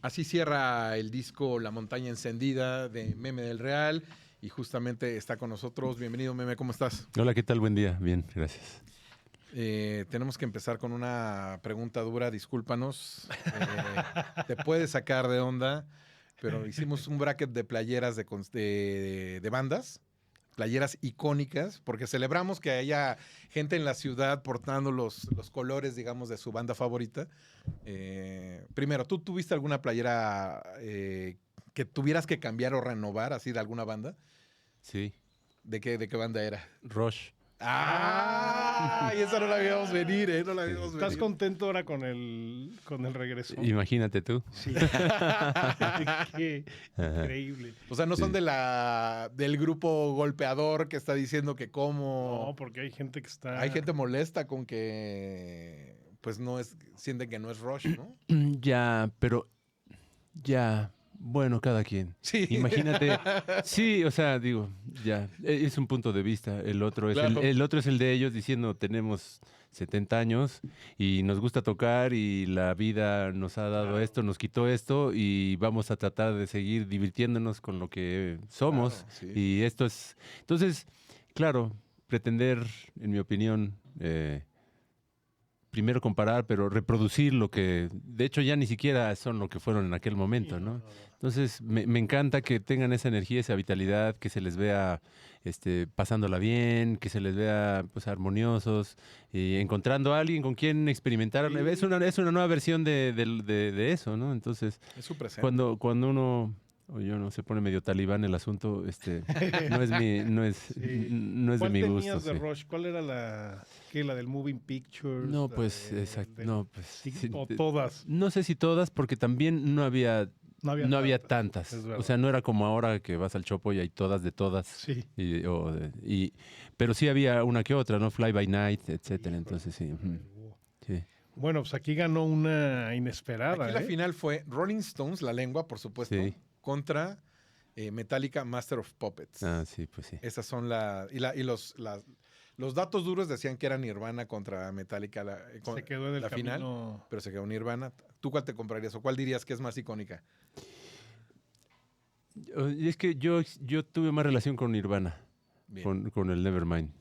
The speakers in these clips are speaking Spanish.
Así cierra el disco La Montaña Encendida de Meme del Real y justamente está con nosotros. Bienvenido, Meme, ¿cómo estás? Hola, ¿qué tal? Buen día. Bien, gracias. Tenemos que empezar con una pregunta dura, discúlpanos. Te puede sacar de onda, pero hicimos un bracket de playeras de bandas, playeras icónicas, porque celebramos que haya gente en la ciudad portando los colores, digamos, de su banda favorita. Primero, ¿tú tuviste alguna playera que tuvieras que cambiar o renovar, así, de alguna banda? Sí. ¿De qué banda era? Rush. ¡Ah! Y esa no la habíamos venir, ¿eh? No la habíamos venir. ¿Estás contento ahora con el regreso? Imagínate tú. Sí. Qué increíble. O sea, no son del grupo golpeador que está diciendo que cómo. No, porque hay gente que está... Hay gente molesta con que pues no es, sienten que no es Rush, ¿no? Ya, pero ya, bueno, cada quien. Sí. Imagínate. Sí, o sea, digo, ya, es un punto de vista. El otro es Claro. el otro es el de ellos diciendo, tenemos 70 años y nos gusta tocar y la vida nos ha dado esto, nos quitó esto y vamos a tratar de seguir divirtiéndonos con lo que somos. Claro, sí. Y esto es... Entonces, claro, pretender, en mi opinión, primero comparar, pero reproducir lo que, de hecho, ya ni siquiera son lo que fueron en aquel momento, ¿no? Entonces, me encanta que tengan esa energía, esa vitalidad, que se les vea pasándola bien, que se les vea pues armoniosos, y encontrando a alguien con quien experimentar. Sí. Es una nueva versión de eso, ¿no? Entonces, Es su presente. cuando uno... O yo no se pone medio talibán el asunto, no es Sí. no es de ¿Cuál mi gusto. tenías de sí. Rush? ¿Cuál era la del Moving Pictures? No, La pues, exacto. No, pues. Sí, o todas. No sé si todas, porque también no había tantas. es verdad. O sea, no era como ahora que vas al Chopo y hay todas de todas. Sí. Pero sí había una que otra, ¿no? Fly by Night, etcétera. Entonces, sí. Sí. Bueno, pues aquí ganó una inesperada. Aquí la final fue Rolling Stones, La Lengua, por supuesto, Sí. contra Metallica, Master of Puppets. Ah, sí, pues sí. Esas son los datos duros decían que era Nirvana contra Metallica Se quedó en el la final, camino. pero se quedó Nirvana. ¿Tú cuál te comprarías o cuál dirías que es más icónica? Y es que yo tuve más relación con Nirvana, Bien. con el Nevermind.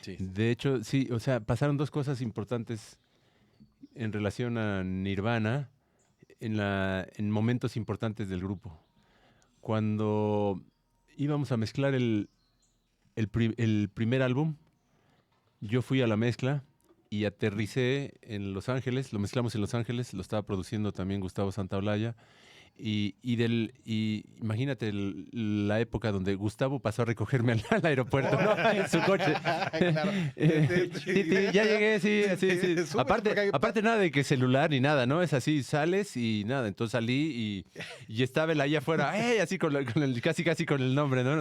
Sí. De hecho, sí, o sea, pasaron dos cosas importantes en relación a Nirvana en momentos importantes del grupo. Cuando íbamos a mezclar el primer álbum, yo fui a la mezcla y aterricé en Los Ángeles, lo mezclamos en Los Ángeles, lo estaba produciendo también Gustavo Santaolalla. Y imagínate la época donde Gustavo pasó a recogerme al aeropuerto, ¿no? En su coche. Claro. Ya llegué, sí. Súper, porque Aparte nada de que celular ni nada, ¿no? Es así, sales y nada. Entonces salí y estaba él ahí afuera, ¡ey! Así casi con el nombre, ¿no?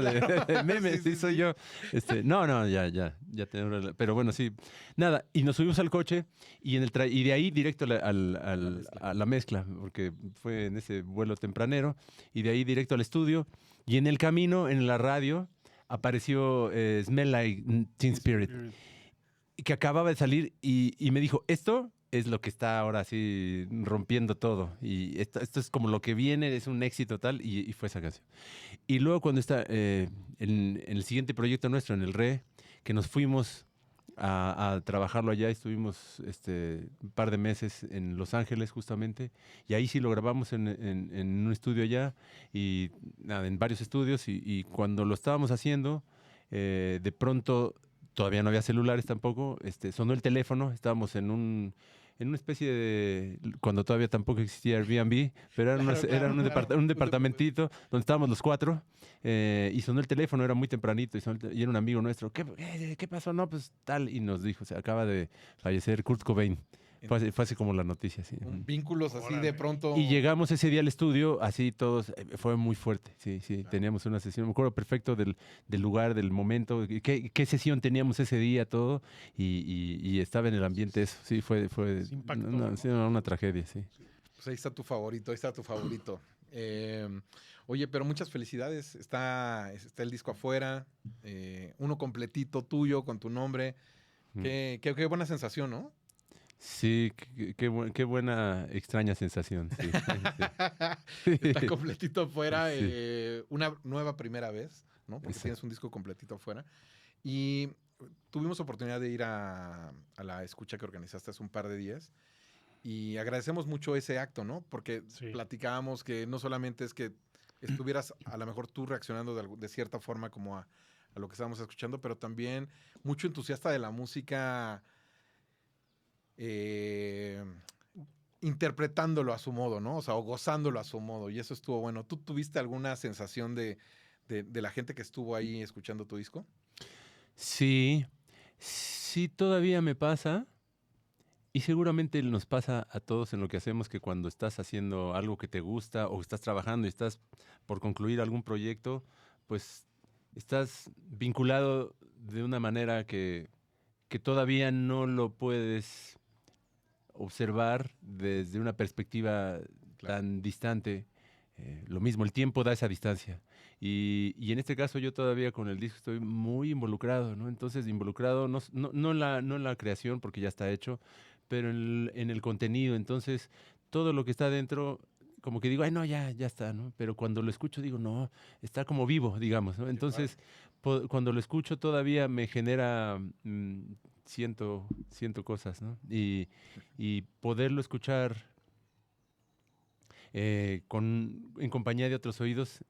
Meme, sí, soy yo. No, ya pero bueno, sí. Nada, y nos subimos al coche y de ahí directo a la mezcla, porque fue en ese vuelo tempranero, y de ahí directo al estudio. Y en el camino, en la radio, apareció Smell Like Teen Spirit, que acababa de salir y me dijo, esto es lo que está ahora así rompiendo todo. Y esto es como lo que viene, es un éxito tal, y fue esa canción. Y luego cuando está en el siguiente proyecto nuestro, en el RE, que nos fuimos a trabajarlo allá, estuvimos un par de meses en Los Ángeles justamente, y ahí sí lo grabamos en un estudio allá, y nada, en varios estudios, y cuando lo estábamos haciendo, de pronto, todavía no había celulares tampoco, sonó el teléfono, estábamos en una especie de... Cuando todavía tampoco existía Airbnb, pero era un departamentito donde estábamos los cuatro, y sonó el teléfono, era muy tempranito, y era un amigo nuestro. ¿Qué pasó? No, pues tal, y nos dijo, se acaba de fallecer Kurt Cobain. Fue así como la noticia, sí. Vínculos así Órale. de pronto. Y llegamos ese día al estudio, así todos, fue muy fuerte, sí. Teníamos una sesión, me acuerdo perfecto del lugar, del momento, qué sesión teníamos ese día, todo, y estaba en el ambiente eso, sí, fue Impactó, una, ¿no? sí, una tragedia, sí. Pues ahí está tu favorito, Oye, pero muchas felicidades. Está el disco afuera, uno completito tuyo con tu nombre. Qué buena sensación, ¿no? Sí, qué buena, extraña sensación. Sí, sí. Está completito afuera, Sí. una nueva primera vez, ¿no? Porque Exacto. tienes un disco completito afuera. Y tuvimos oportunidad de ir a la escucha que organizaste hace un par de días. Y agradecemos mucho ese acto, ¿no? Porque Sí. platicábamos que no solamente es que estuvieras a lo mejor tú reaccionando de cierta forma como a lo que estábamos escuchando, pero también mucho entusiasta de la música, eh, interpretándolo a su modo, ¿no? O sea, o gozándolo a su modo. Y eso estuvo bueno. ¿Tú tuviste alguna sensación de la gente que estuvo ahí escuchando tu disco? Sí, sí todavía me pasa y seguramente nos pasa a todos en lo que hacemos que cuando estás haciendo algo que te gusta o estás trabajando y estás por concluir algún proyecto, pues estás vinculado de una manera que todavía no lo puedes observar desde una perspectiva Claro. tan distante. Lo mismo, el tiempo da esa distancia. Y en este caso yo todavía con el disco estoy muy involucrado, ¿no? Entonces, involucrado no en la creación, porque ya está hecho, pero en el contenido. Entonces, todo lo que está dentro, como que digo, ay, no, ya está, ¿no? Pero cuando lo escucho digo, no, está como vivo, digamos, ¿no? Entonces, cuando lo escucho todavía me genera, siento cosas, ¿no? Y poderlo escuchar en compañía de otros oídos,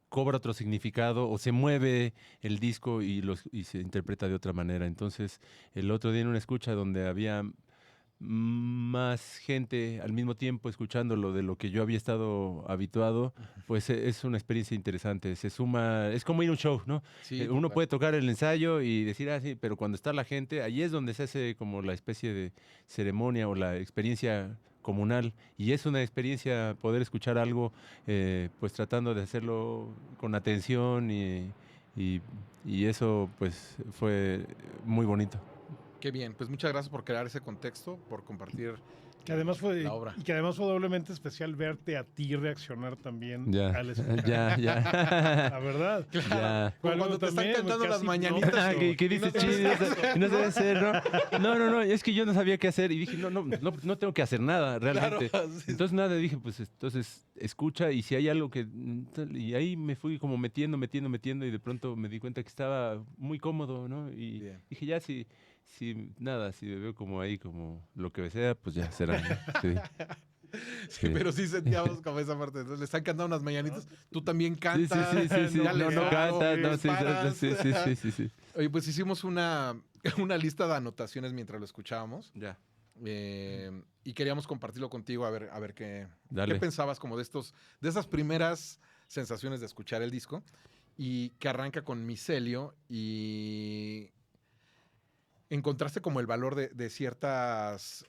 cobra otro significado o se mueve el disco y se interpreta de otra manera. Entonces, el otro día en una escucha donde había más gente al mismo tiempo escuchándolo de lo que yo había estado habituado, pues es una experiencia interesante. Se suma, es como ir a un show, ¿no? Sí, Uno total. puede tocar el ensayo y decir, ah, sí, pero cuando está la gente, ahí es donde se hace como la especie de ceremonia o la experiencia comunal. Y es una experiencia poder escuchar algo, pues tratando de hacerlo con atención y, y eso pues fue muy bonito. Qué bien. Pues muchas gracias por crear ese contexto, por compartir Que además fue, la obra. y que además fue doblemente especial verte a ti reaccionar también Ya, al escuchar. ya, La ya. verdad. Ya. Como Algo cuando te están también, cantando las casi mañanitas. Ah, hipnótico. que Y no dices sabes chido, qué hacer. y no debe ser, ¿no? No, es que yo no sabía qué hacer y dije, no tengo que hacer nada realmente. Claro, sí. Entonces nada, dije, pues entonces escucha y si hay algo que... Y ahí me fui como metiendo y de pronto me di cuenta que estaba muy cómodo, ¿no? Y Bien. dije, ya si me veo como ahí, como lo que sea, pues ya será, ¿no? Sí, Sí, sí. pero sí sentíamos como esa parte. Entonces le están cantando unas mañanitas. Tú también Sí, cantas. sí. Ya le No sabes, cantas, no, disparas. sí. Oye, pues hicimos una lista de anotaciones mientras lo escuchábamos. Ya, Y queríamos compartirlo contigo a ver qué dale. pensabas como de esas primeras sensaciones de escuchar el disco. Y que arranca con Micelio y encontraste como el valor de ciertas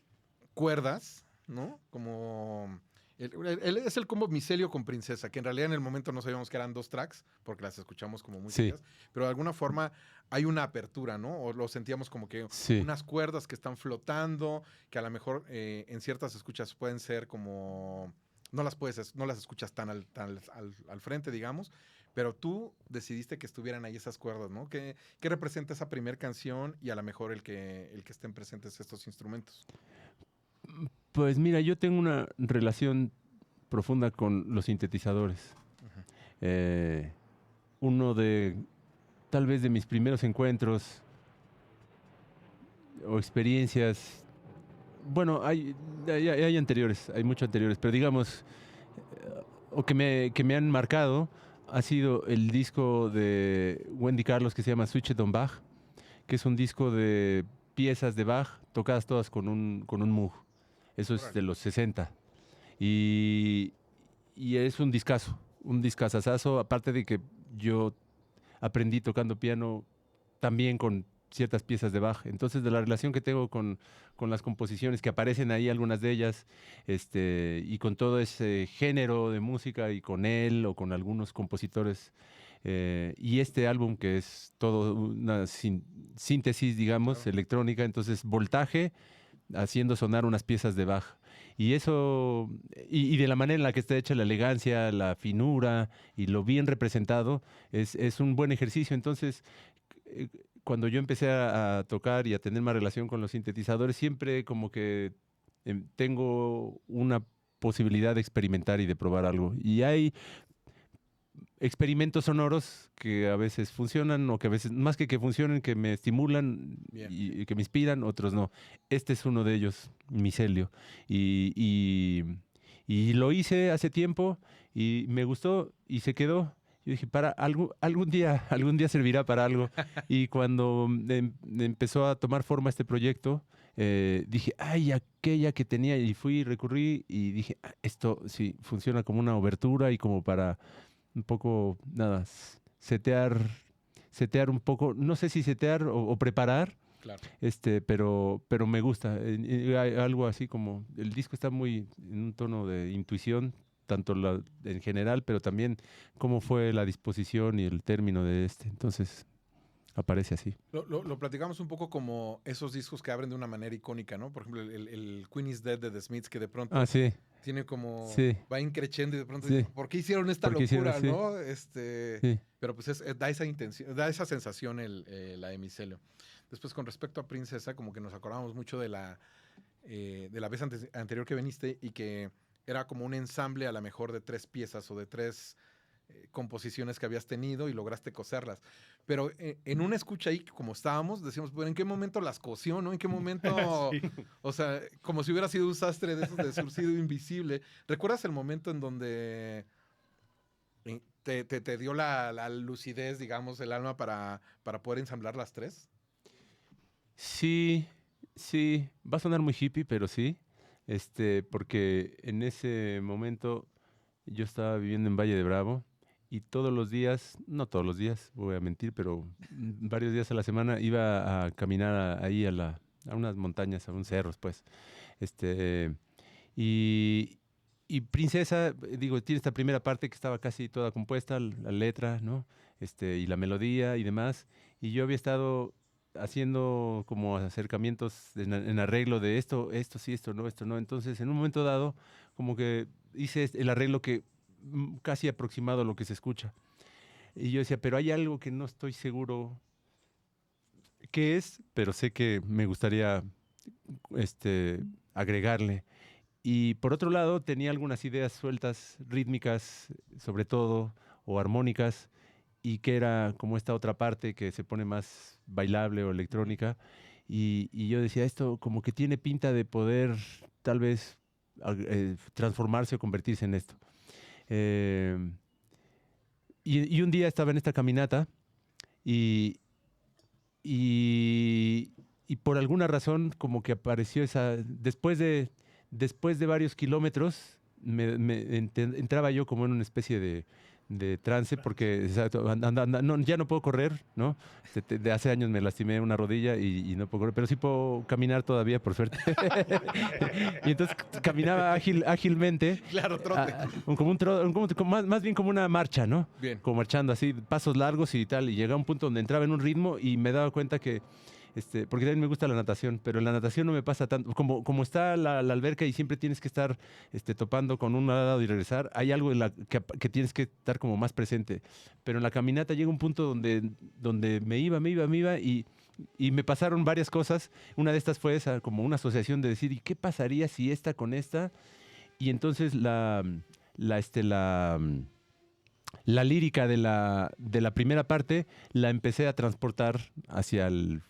cuerdas, ¿no? Como... es el combo Micelio con Princesa, que en realidad en el momento no sabíamos que eran 2 tracks, porque las escuchamos como muy Sí. seguidas, pero de alguna forma hay una apertura, ¿no? O lo sentíamos como que Sí. unas cuerdas que están flotando, que a lo mejor en ciertas escuchas pueden ser como... No las escuchas tan al frente, digamos, pero tú decidiste que estuvieran ahí esas cuerdas, ¿no? ¿Qué representa esa primera canción y a lo mejor el que estén presentes estos instrumentos? Pues mira, yo tengo una relación profunda con los sintetizadores. Uno de, tal vez de mis primeros encuentros o experiencias, bueno, hay anteriores, hay muchos anteriores, pero digamos, o que me han marcado, ha sido el disco de Wendy Carlos que se llama Switched on Bach, que es un disco de piezas de Bach tocadas todas con un Moog. Eso es Órale. de los 60. Y es un discazazazo, aparte de que yo aprendí tocando piano también con ciertas piezas de Bach. Entonces, de la relación que tengo con las composiciones que aparecen ahí, algunas de ellas, y con todo ese género de música y con él o con algunos compositores, y este álbum que es todo una síntesis, digamos, Claro. electrónica, entonces voltaje haciendo sonar unas piezas de Bach. Y eso, y de la manera en la que está hecha la elegancia, la finura y lo bien representado, es un buen ejercicio. Entonces, cuando yo empecé a tocar y a tener más relación con los sintetizadores, siempre como que tengo una posibilidad de experimentar y de probar algo. Y hay experimentos sonoros que a veces funcionan o que a veces, más que funcionen, que me estimulan y que me inspiran, otros no. Este es uno de ellos, Micelio. Y, y, y lo hice hace tiempo y me gustó y se quedó. Yo dije, algún día servirá para algo. Y cuando empezó a tomar forma este proyecto, dije, ay, aquella que tenía, y recurrí y dije, esto sí, funciona como una obertura y como para un poco, nada, setear un poco, no sé si setear o preparar, Claro. pero me gusta. Hay algo así como, el disco está muy en un tono de intuición, tanto en general, pero también cómo fue la disposición y el término de este. Entonces, aparece así. Lo platicamos un poco como esos discos que abren de una manera icónica, ¿no? Por ejemplo, el Queen is Dead de The Smiths, que de pronto Sí. tiene como, Sí. va increciendo y de pronto, Sí. ¿por qué hicieron esta ¿Por qué locura, hicieron no? Sí. Pero pues da esa intención, da esa sensación la de Micelio. Después, con respecto a Princesa, como que nos acordamos mucho de la vez anterior que viniste y que era como un ensamble a lo mejor de 3 piezas o de 3 composiciones que habías tenido y lograste coserlas. Pero en una escucha ahí, como estábamos, decíamos, bueno, ¿en qué momento las cosió, no? ¿En qué momento? Sí. O sea, como si hubiera sido un sastre de esos de surcido invisible. ¿Recuerdas el momento en donde te dio la lucidez, digamos, el alma para poder ensamblar las 3? Sí, sí. Va a sonar muy hippie, pero sí. Porque en ese momento yo estaba viviendo en Valle de Bravo y todos los días, no todos los días, voy a mentir, pero varios días a la semana iba a caminar ahí a unas montañas, a unos cerros, pues. Este, y, y Princesa, digo, tiene esta primera parte que estaba casi toda compuesta, la letra, ¿no? Y la melodía y demás. Y yo había estado haciendo como acercamientos en arreglo de esto sí, esto no. Entonces, en un momento dado, como que hice el arreglo que casi aproximado a lo que se escucha. Y yo decía, pero hay algo que no estoy seguro qué es, pero sé que me gustaría agregarle. Y por otro lado, tenía algunas ideas sueltas, rítmicas, sobre todo, o armónicas, y que era como esta otra parte que se pone más bailable o electrónica. Y yo decía, esto como que tiene pinta de poder tal vez transformarse o convertirse en esto. Y un día estaba en esta caminata y, y, y por alguna razón como que apareció esa, después de varios kilómetros, entraba yo como en una especie de trance porque exacto, no, ya no puedo correr, ¿no? De hace años me lastimé una rodilla y no puedo correr, pero sí puedo caminar todavía, por suerte. Y entonces caminaba ágilmente. Claro, trote. Como más bien como una marcha, ¿no? Bien. Como marchando así, pasos largos y tal. Y llegaba a un punto donde entraba en un ritmo y me daba cuenta que porque también me gusta la natación, pero en la natación no me pasa tanto. Como está la alberca y siempre tienes que estar topando con un lado y regresar, hay algo que tienes que estar como más presente. Pero en la caminata llega un punto donde me iba y me pasaron varias cosas. Una de estas fue esa, como una asociación de decir, ¿y qué pasaría si esta con esta? Y entonces la lírica de la primera parte la empecé a transportar hacia el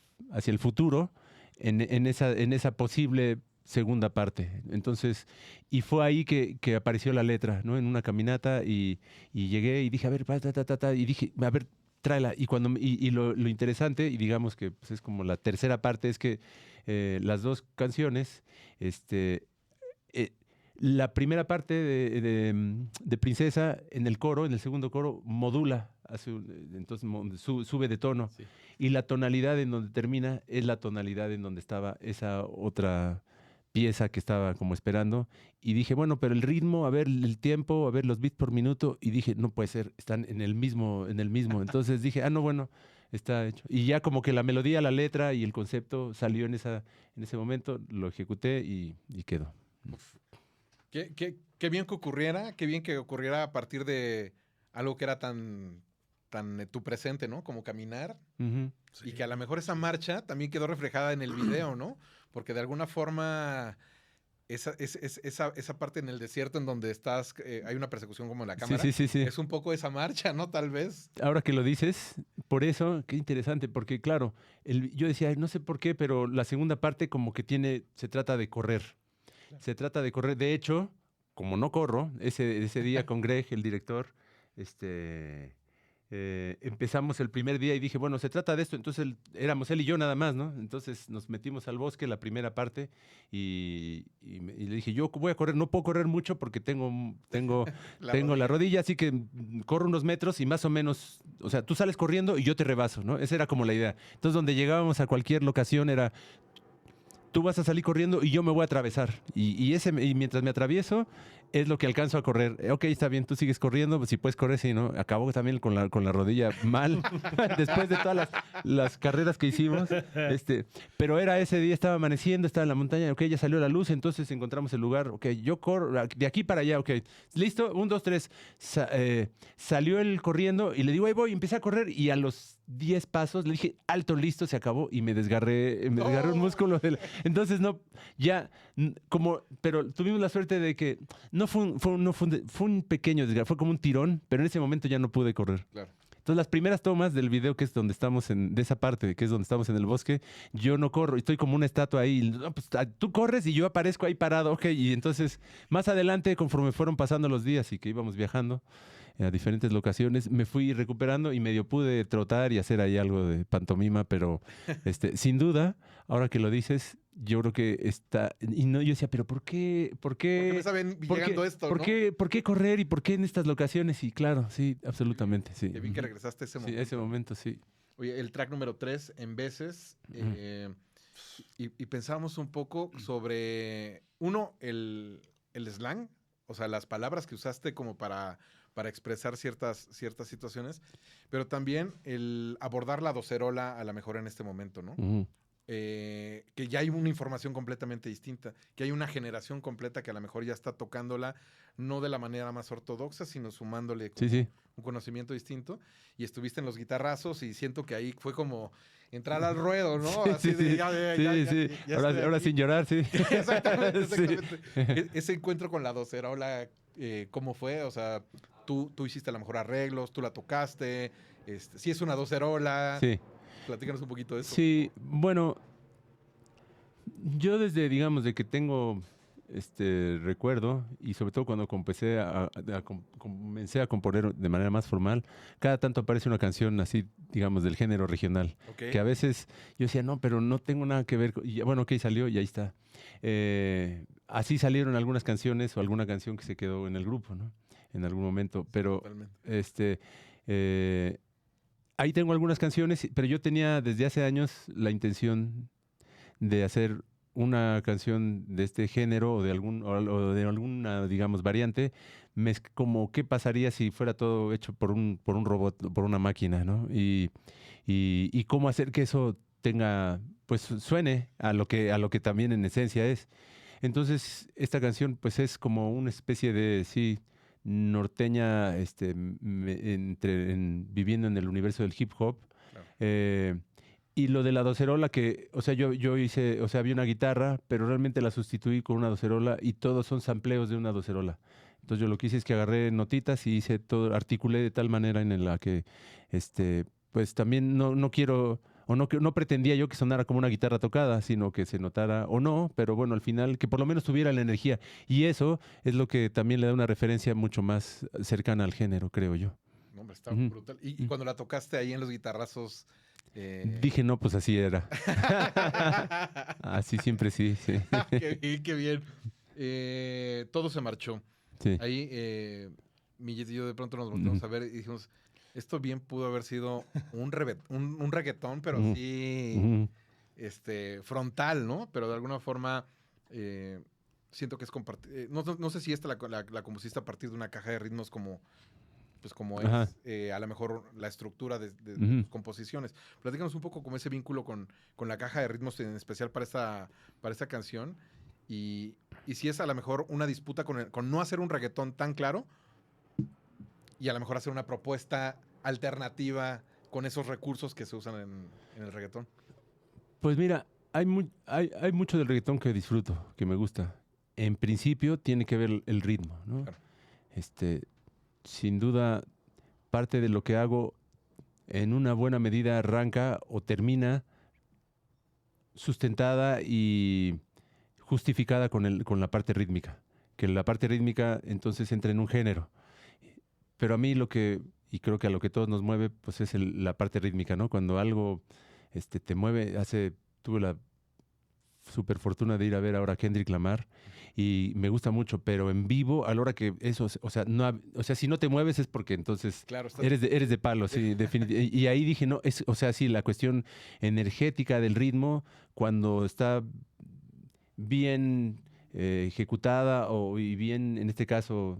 futuro en esa posible segunda parte. Entonces, y fue ahí que apareció la letra, ¿no? En una caminata y llegué y dije, a ver, y dije, a ver, tráela. Y lo interesante, y digamos que pues, es como la tercera parte, es que las dos canciones, la primera parte de Princesa en el coro, en el segundo coro, modula, entonces sube de tono. Sí. Y la tonalidad en donde termina es la tonalidad en donde estaba esa otra pieza que estaba como esperando. Y dije, bueno, pero el ritmo, a ver el tiempo, a ver los beats por minuto. Y dije, no puede ser, están en el mismo. Entonces dije, no, bueno, está hecho. Y ya como que la melodía, la letra y el concepto salió en ese momento, lo ejecuté y quedó. Uf. Qué bien que ocurriera, qué bien que ocurriera a partir de algo que era tan tu presente, ¿no? Como caminar. Ujú. Y que a lo mejor esa marcha también quedó reflejada en el video, ¿no? Porque de alguna forma esa parte en el desierto en donde estás, hay una persecución como en la Sí, cámara, sí, sí, sí. es un poco esa marcha, ¿no? Tal vez. Ahora que lo dices, por eso, qué interesante, porque claro, yo decía, "Ay, no sé por qué, pero la segunda parte como que se trata de correr. Se trata de correr. De hecho, como no corro, ese día con Greg, el director, empezamos el primer día y dije, bueno, se trata de esto. Entonces éramos él y yo nada más, ¿no? Entonces nos metimos al bosque, la primera parte, y le dije, yo voy a correr, no puedo correr mucho porque tengo la rodilla, así que corro unos metros y más o menos, o sea, tú sales corriendo y yo te rebaso, ¿no? Esa era como la idea. Entonces, donde llegábamos a cualquier locación era, tú vas a salir corriendo y yo me voy a atravesar. Y mientras me atravieso, es lo que alcanzo a correr. Ok, está bien, tú sigues corriendo, pues si puedes correr, sí, ¿no? Acabó también con la rodilla mal, después de todas las carreras que hicimos. Pero era ese día, estaba amaneciendo, estaba en la montaña, ok, ya salió la luz, entonces encontramos el lugar, ok, yo corro, de aquí para allá, ok, listo, 1, 2, 3. Salió él corriendo y le digo, ahí voy, empecé a correr y a los 10 pasos le dije, alto, listo, se acabó y me desgarré un músculo. Entonces, no, ya, pero tuvimos la suerte de que no fue un pequeño desgarre, fue como un tirón, pero en ese momento ya no pude correr. Claro. Entonces, las primeras tomas del video, que es donde estamos de esa parte, que es donde estamos en el bosque, yo no corro, estoy como una estatua ahí. No, pues, tú corres y yo aparezco ahí parado, ok. Y entonces, más adelante, conforme fueron pasando los días y que íbamos viajando a diferentes locaciones, me fui recuperando y medio pude trotar y hacer ahí algo de pantomima, pero sin duda, ahora que lo dices, yo creo que está... Y no, yo decía, pero ¿por qué? ¿Por qué me saben llegando esto, ¿por no? ¿Por qué correr y por qué en estas locaciones? Y claro, sí, absolutamente, sí. Qué bien que regresaste a ese momento. Sí, ese momento, sí. Oye, el track número 3, En veces, y pensábamos un poco sobre, uno, el slang, o sea, las palabras que usaste como para expresar ciertas situaciones, pero también el abordar la docerola a lo mejor en este momento, ¿no? Ujú. Que ya hay una información completamente distinta, que hay una generación completa que a lo mejor ya está tocándola, no de la manera más ortodoxa, sino sumándole Sí, sí. un conocimiento distinto, y estuviste en los guitarrazos y siento que ahí fue como entrar al ruedo, ¿no? Sí, Así sí, de, sí. ya Ahora, estoy ahora aquí. sin llorar, sí. Exactamente. Sí. Ese encuentro con la docerola, ¿cómo fue? O sea, tú hiciste a lo mejor arreglos, tú la tocaste, sí es una docerola. Sí. Platícanos un poquito de eso. Sí, bueno, yo desde, digamos, de que tengo recuerdo, y sobre todo cuando comencé a componer de manera más formal, cada tanto aparece una canción así, digamos, del género regional, Ok. que a veces yo decía, no, pero no tengo nada que ver, y bueno, ok, salió y ahí está. Así salieron algunas canciones o alguna canción que se quedó en el grupo, ¿no? En algún momento, pero Totalmente. ahí tengo algunas canciones, pero yo tenía desde hace años la intención de hacer una canción de este género o de alguna, digamos, variante, como qué pasaría si fuera todo hecho por un robot, por una máquina, ¿no? Y cómo hacer que eso pues suene a lo que también en esencia es. Entonces, esta canción, pues es como una especie de, sí, norteña, viviendo en el universo del hip hop. Claro. Y lo de la docerola que, o sea, yo hice, o sea, había una guitarra, pero realmente la sustituí con una docerola y todos son sampleos de una docerola. Entonces yo lo que hice es que agarré notitas y hice todo, articulé de tal manera en la que, pues también no quiero, o no pretendía yo que sonara como una guitarra tocada, sino que se notara, o no, pero bueno, al final que por lo menos tuviera la energía. Y eso es lo que también le da una referencia mucho más cercana al género, creo yo. No, hombre, está Ujú. brutal. Y cuando la tocaste ahí en los guitarrazos... Dije, no, pues así era. Así siempre sí, sí. Qué bien, qué bien. Todo se marchó. Sí. Ahí, Millet y yo de pronto nos volvimos a ver y dijimos, esto bien pudo haber sido un reggaetón, pero Ujú. sí, Ujú. frontal, ¿no? Pero de alguna forma siento que es compartir. No sé si esta la compusiste a partir de una caja de ritmos como Ajá. es a lo mejor la estructura de Ujú. tus composiciones. Platícanos un poco como ese vínculo con la caja de ritmos, en especial para esta canción. Y si es a lo mejor una disputa con no hacer un reggaetón tan claro y a lo mejor hacer una propuesta alternativa con esos recursos que se usan en el reggaetón? Pues mira, hay mucho del reggaetón que disfruto, que me gusta. En principio tiene que ver el ritmo, ¿no? Claro. Sin duda, parte de lo que hago en una buena medida arranca o termina sustentada y justificada con la parte rítmica. Que la parte rítmica entonces entra en un género. Pero a mí y creo que a lo que todos nos mueve, pues es la parte rítmica, ¿no? Cuando algo te mueve, tuve la super fortuna de ir a ver ahora a Kendrick Lamar y me gusta mucho, pero en vivo, a la hora que eso, o sea, si no te mueves es porque entonces Claro, eres de palo, sí, definitivamente. Y ahí dije, no, o sea, sí, la cuestión energética del ritmo, cuando está bien ejecutada y bien, en este caso,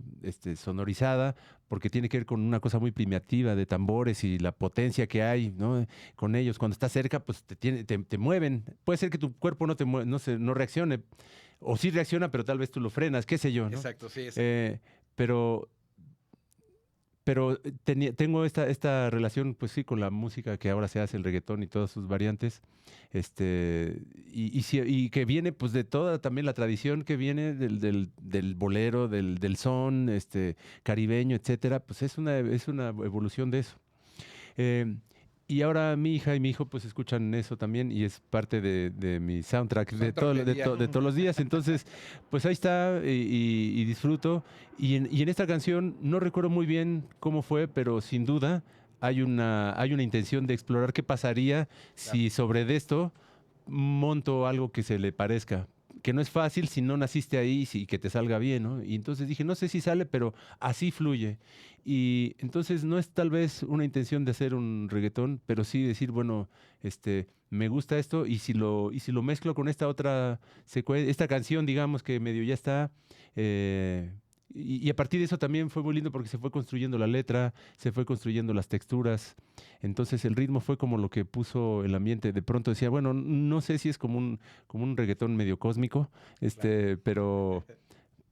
sonorizada, porque tiene que ver con una cosa muy primitiva de tambores y la potencia que hay, ¿no? Con ellos. Cuando estás cerca, pues te mueven. Puede ser que tu cuerpo no reaccione, o sí reacciona, pero tal vez tú lo frenas, qué sé yo, ¿no? Exacto, sí. Pero tengo esta relación, pues sí, con la música que ahora se hace, el reggaetón y todas sus variantes, y que viene pues de toda también la tradición que viene del bolero, del son, caribeño, etcétera, pues es una evolución de eso. Y ahora mi hija y mi hijo pues escuchan eso también y es parte de mi soundtrack de todos los días. Entonces, pues ahí está y disfruto. Y en esta canción no recuerdo muy bien cómo fue, pero sin duda hay una intención de explorar qué pasaría si sobre de esto monto algo que se le parezca. Que no es fácil si no naciste ahí y que te salga bien, ¿no? Y entonces dije, no sé si sale, pero así fluye. Y entonces no es tal vez una intención de hacer un reggaetón, pero sí decir, bueno, me gusta esto y si lo mezclo con esta otra esta canción, digamos, que medio ya está, y a partir de eso también fue muy lindo porque se fue construyendo la letra, se fue construyendo las texturas. Entonces el ritmo fue como lo que puso el ambiente. De pronto decía, bueno, no sé si es como un reggaetón medio cósmico, claro.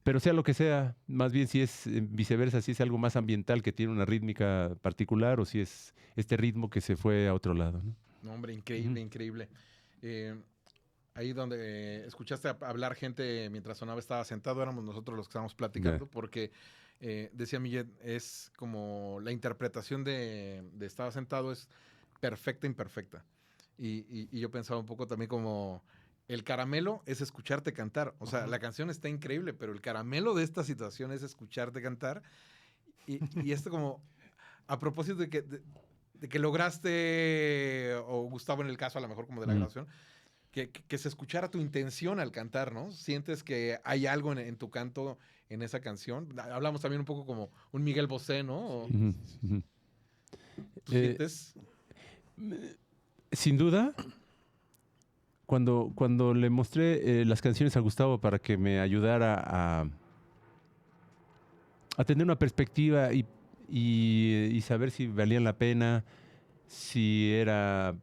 pero sea lo que sea, más bien si es viceversa, si es algo más ambiental que tiene una rítmica particular o si es este ritmo que se fue a otro lado, ¿no? No, hombre, increíble, increíble. Ahí donde escuchaste hablar gente mientras sonaba estaba sentado, éramos nosotros los que estábamos platicando, porque decía Millet, es como la interpretación de estaba sentado es perfecta, imperfecta. Y yo pensaba un poco también como el caramelo es escucharte cantar. O sea, la canción está increíble, pero el caramelo de esta situación es escucharte cantar. Y esto como, a propósito de que lograste, o Gustavo en el caso a lo mejor como de la grabación, que se escuchara tu intención al cantar, ¿no? Sientes que hay algo en tu canto, en esa canción. Hablamos también un poco como un Miguel Bosé, ¿no? ¿Tú sientes? Sin duda, cuando le mostré las canciones a Gustavo para que me ayudara a tener una perspectiva y saber si valían la pena, si era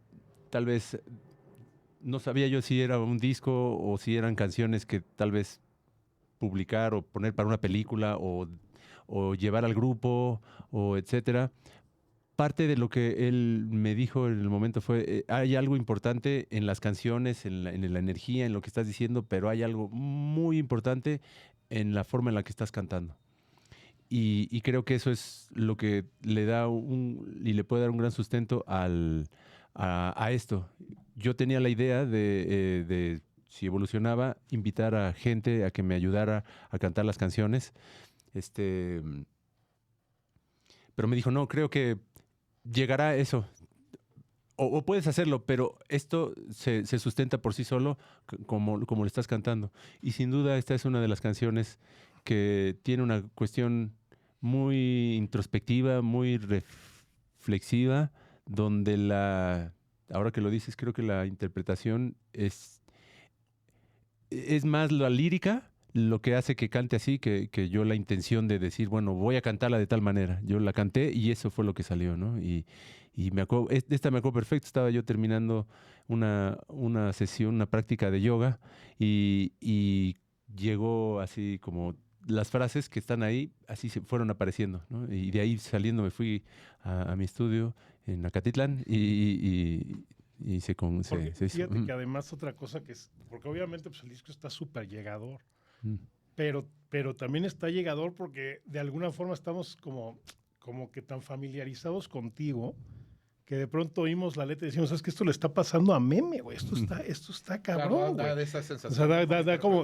tal vez... No sabía yo si era un disco o si eran canciones que tal vez publicar o poner para una película o llevar al grupo o etcétera. Parte de lo que él me dijo en el momento fue, hay algo importante en las canciones, en la energía, en lo que estás diciendo, pero hay algo muy importante en la forma en la que estás cantando. Y creo que eso es lo que le da y le puede dar un gran sustento a esto. Yo tenía la idea de, si evolucionaba, invitar a gente a que me ayudara a cantar las canciones. Pero me dijo, no, creo que llegará eso. O puedes hacerlo, pero esto se sustenta por sí solo como lo estás cantando. Y sin duda esta es una de las canciones que tiene una cuestión muy introspectiva, muy reflexiva, donde ahora que lo dices, creo que la interpretación es más la lírica lo que hace que cante así que yo la intención de decir, bueno, voy a cantarla de tal manera. Yo la canté y eso fue lo que salió, ¿no? Y me acuerdo, esta me acuerdo perfecto, estaba yo terminando una sesión, una práctica de yoga y llegó así como las frases que están ahí, así se fueron apareciendo, ¿no? Y de ahí saliendo me fui a mi estudio en Acatitlán y Porque se hizo. fíjate que además otra cosa que es, porque obviamente pues el disco está súper llegador, Mm. pero también está llegador porque de alguna forma estamos como que tan familiarizados contigo que de pronto oímos la letra y decimos, es que esto le está pasando a Meme, güey, esto está cabrón, da güey. de esa O sea, sensación.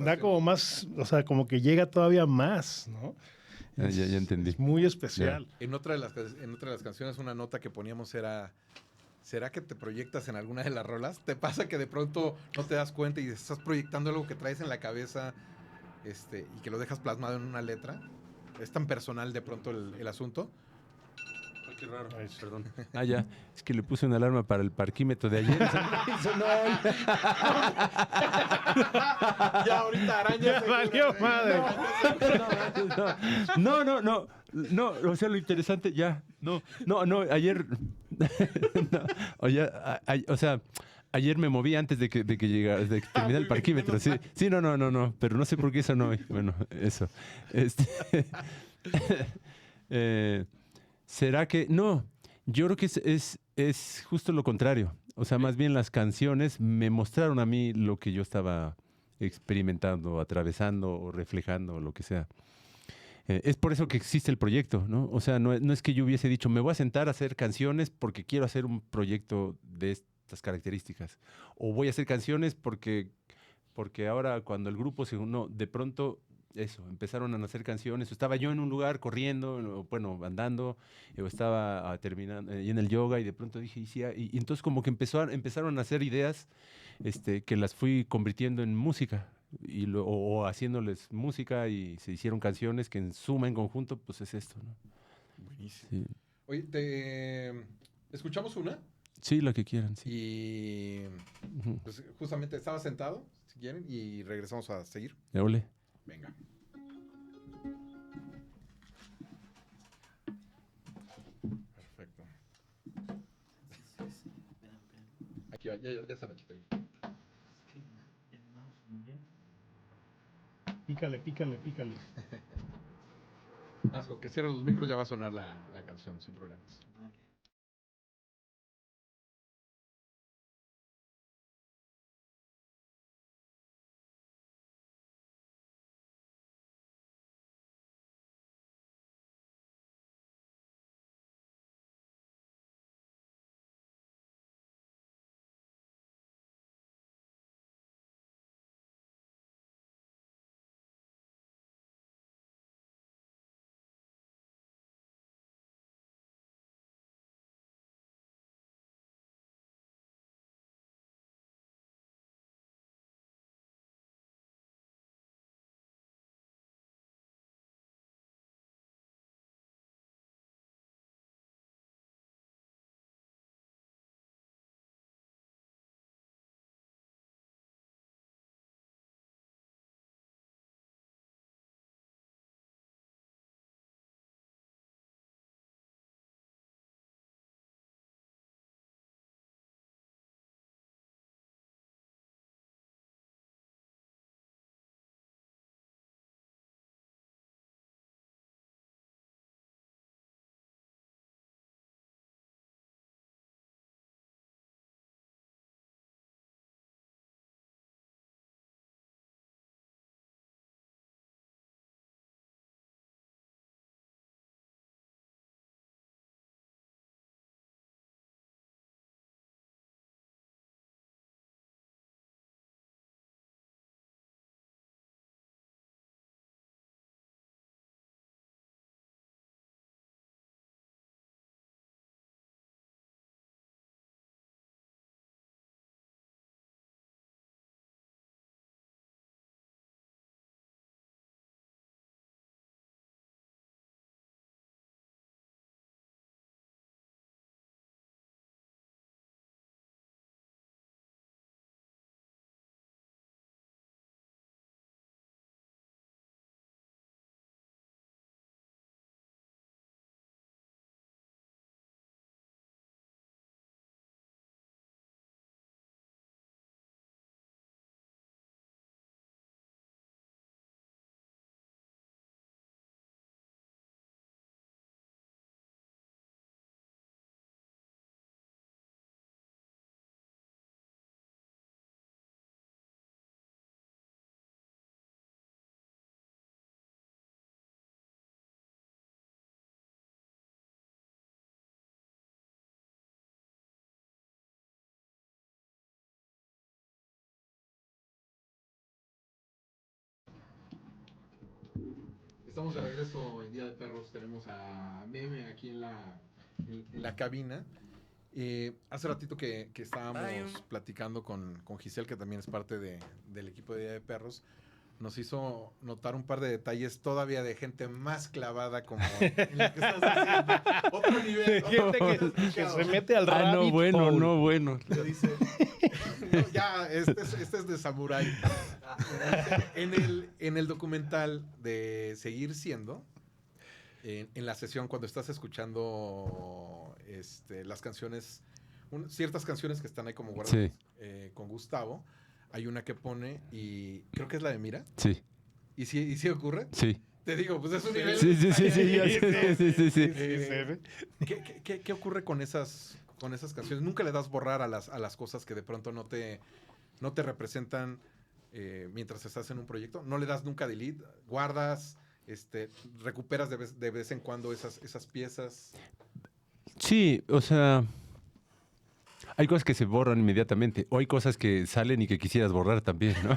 da como más, o sea, como que llega todavía más, ¿no? Ya entendí. Es muy especial. En otra de las canciones, una nota que poníamos era: ¿será que te proyectas en alguna de las rolas? ¿Te pasa que de pronto no te das cuenta y estás proyectando algo que traes en la cabeza y que lo dejas plasmado en una letra? ¿Es tan personal de pronto el asunto? Qué raro. Ay, sí. Perdón. Ya. Es que le puse una alarma para el parquímetro de ayer. Ya ahorita araña. Ya valió madre. No, o sea, lo interesante, no, ayer, o sea, ayer me moví antes de que llegara, de que terminara el parquímetro, sí, no, pero no sé por qué eso no, bueno, eso, ¿será que? No, yo creo que es justo lo contrario, o sea, más bien las canciones me mostraron a mí lo que yo estaba experimentando, atravesando o reflejando, o lo que sea. Es por eso que existe el proyecto, ¿no? O sea, no es que yo hubiese dicho, me voy a sentar a hacer canciones porque quiero hacer un proyecto de estas características. O voy a hacer canciones porque ahora cuando el grupo se unió, de pronto, eso, empezaron a nacer canciones. O estaba yo en un lugar corriendo, o, bueno, andando, o estaba terminando y en el yoga y de pronto dije, y, sí, y entonces como que empezaron a nacer ideas que las fui convirtiendo en música o haciéndoles música y se hicieron canciones que en suma, en conjunto, pues es esto, ¿no? Buenísimo. Sí, Oye, ¿escuchamos una? sí, la que quieran, sí. Y Ujú. pues justamente estaba sentado, si quieren, y regresamos a seguir. Ole. Venga. Perfecto. Aquí va, ya se la quité. Pícale. Lo que cierren los micros ya va a sonar la canción sin problemas. Estamos de regreso en Día de Perros. Tenemos a Meme aquí en la cabina. Hace ratito que estábamos platicando con Giselle, que también es parte del equipo de Día de Perros, nos hizo notar un par de detalles todavía de gente más clavada como en lo que estás haciendo. Otro nivel. Gente que se mete al rabbit no bueno, hole. no bueno. Le dice, no, ya, este es de samurái. En el documental de Seguir Siendo, en la sesión cuando estás escuchando las canciones, ciertas canciones que están ahí como guardadas con Gustavo, hay una que pone y creo que es la de Mira. Sí. ¿Y si ocurre? Sí. Te digo, pues es un nivel. Sí. Sí. ¿Qué ocurre con esas canciones? Nunca le das borrar a las cosas que de pronto no te representan mientras estás en un proyecto. No le das nunca delete, guardas, recuperas de vez en cuando esas piezas. Sí, o sea, hay cosas que se borran inmediatamente, o hay cosas que salen y que quisieras borrar también, ¿no?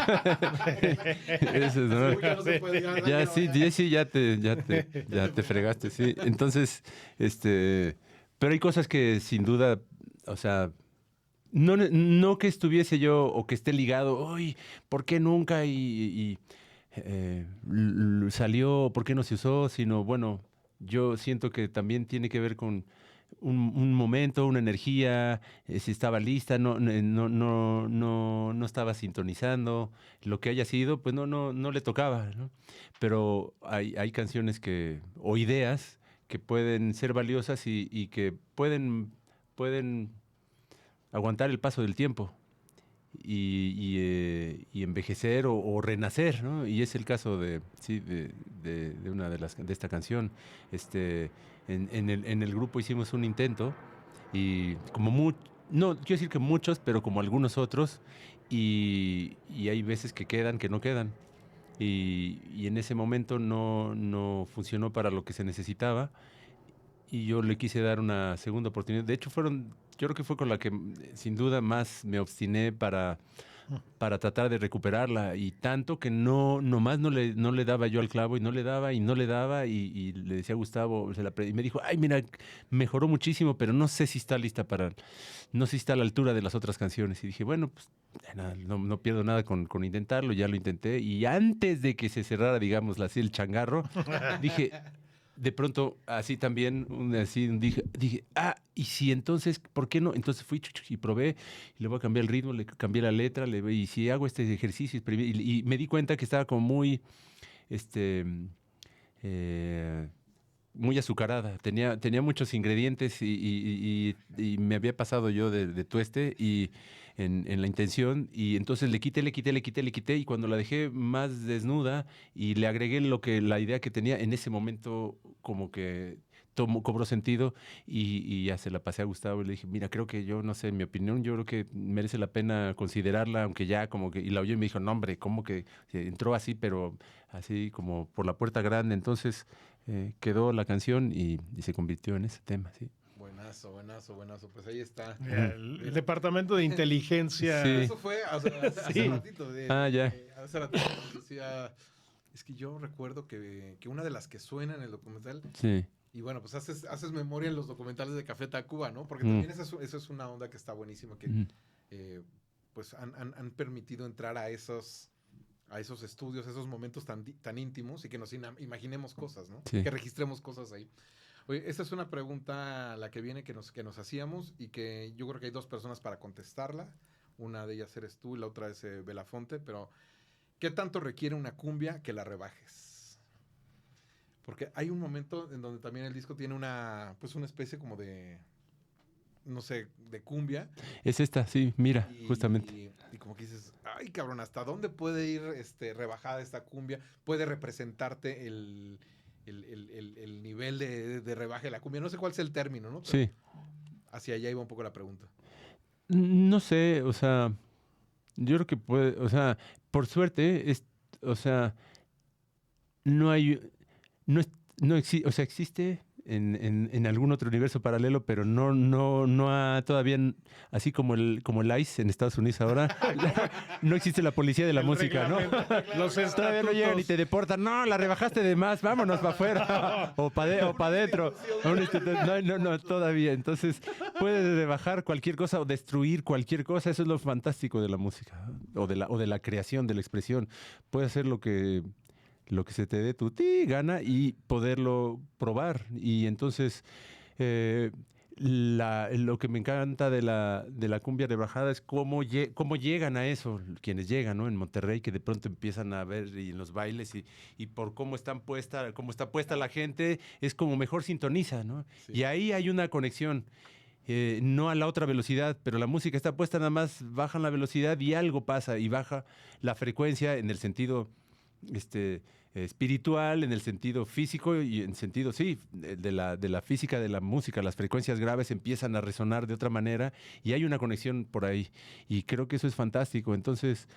Eso, ¿no? Uy, ya no se puede, Ya sí, ya te fregaste, sí. Entonces, pero hay cosas que sin duda, o sea, no que estuviese yo o que esté ligado, uy, ¿por qué nunca? Salió, ¿por qué no se usó? Sino, bueno, yo siento que también tiene que ver con un momento, una energía, si estaba lista, no estaba sintonizando, lo que haya sido, pues no le tocaba, ¿no? Pero hay canciones o ideas que pueden ser valiosas y que pueden aguantar el paso del tiempo y envejecer o renacer, ¿no? Y es el caso de una de esta canción. En el grupo hicimos un intento y no quiero decir que muchos, pero como algunos otros, y hay veces que quedan, que no quedan. Y en ese momento no funcionó para lo que se necesitaba y yo le quise dar una segunda oportunidad. De hecho, yo creo que fue con la que sin duda más me obstiné para tratar de recuperarla, y tanto que nomás no le daba yo al clavo y no le daba y le decía a Gustavo, y me dijo, ay, mira, mejoró muchísimo, pero no sé si está lista no sé si está a la altura de las otras canciones. Y dije, bueno, pues nada, no pierdo nada con intentarlo, ya lo intenté, y antes de que se cerrara, digamos así, el changarro, dije... De pronto, así también, dije, y si entonces, ¿por qué no? Entonces fui y probé, y le voy a cambiar el ritmo, le cambié la letra, y si hago este ejercicio, y me di cuenta que estaba como muy, muy azucarada. Tenía muchos ingredientes y me había pasado yo de tueste y en la intención, y entonces le quité, y cuando la dejé más desnuda y le agregué la idea que tenía, en ese momento como que cobró sentido, y ya se la pasé a Gustavo y le dije, mira, creo que yo, no sé, en mi opinión, yo creo que merece la pena considerarla, aunque ya como que, y la oyó y me dijo, no, hombre, ¿cómo que entró así, pero así como por la puerta grande? Entonces quedó la canción y se convirtió en ese tema, sí. Buenazo. Pues ahí está. El departamento de inteligencia. Sí. Eso fue hace ratito. Ya. Hace ratito decía, es que yo recuerdo que una de las que suena en el documental, Sí. y bueno, pues haces memoria en los documentales de Café Tacuba, ¿no? Porque también esa es una onda que está buenísima, que pues han permitido entrar a esos estudios, esos momentos tan íntimos, y que nos imaginemos cosas, ¿no? Sí. Que registremos cosas ahí. Oye, esta es una pregunta, la que viene, que nos hacíamos, y que yo creo que hay dos personas para contestarla. Una de ellas eres tú y la otra es Belafonte, pero ¿qué tanto requiere una cumbia que la rebajes? Porque hay un momento en donde también el disco tiene una especie como de, no sé, de cumbia. Es esta, sí, mira, justamente. Y como que dices, ay, cabrón, ¿hasta dónde puede ir rebajada esta cumbia? ¿Puede representarte el nivel de rebaje de la cumbia? No sé cuál es el término, ¿no? Pero Sí. hacia allá iba un poco la pregunta. No sé, o sea, yo creo que puede, o sea, por suerte, o sea, no hay, no existe, o sea, existe en algún otro universo paralelo, pero no ha todavía, así como el ICE en Estados Unidos ahora, no existe la policía de la música, ¿no? Los Todavía no llegan y te deportan. No, la rebajaste de más, vámonos para afuera o para adentro. No, todavía. Entonces, puedes rebajar cualquier cosa o destruir cualquier cosa. Eso es lo fantástico de la música o de la creación, de la expresión. Puedes hacer lo que se te dé tu gana y poderlo probar. Y entonces, lo que me encanta de la cumbia rebajada es cómo llegan a eso, quienes llegan, ¿no? En Monterrey, que de pronto empiezan a ver y en los bailes y por cómo está puesta la gente, es como mejor sintoniza, ¿no? Sí. Y ahí hay una conexión. No a la otra velocidad, pero la música está puesta, nada más bajan la velocidad y algo pasa y baja la frecuencia en el sentido espiritual, en el sentido físico y en sentido, sí, de la física de la música. Las frecuencias graves empiezan a resonar de otra manera y hay una conexión por ahí. Y creo que eso es fantástico. Entonces,